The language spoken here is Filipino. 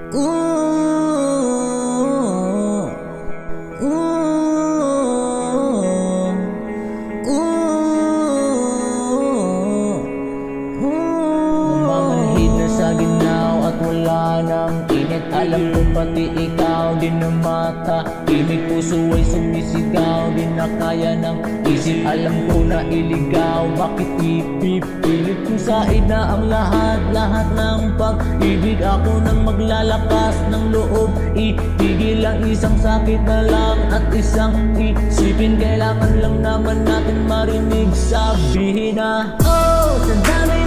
Ooh, ooh, ooh. Mamanhid na sa ginaw at wala nang init. Alam ko pati ikaw di na mata. Imig puso ay sumisigaw, di na kaya ng isip. Alam ko na iligaw, bakit ipipilit kung sa'id na ang lahat ng pag-ibig. Ako nang maglalakas ng loob, itigil ang isang sakit na lang at isang isipin. Kailangan lang naman natin marinig, sabihin na oh, sa dami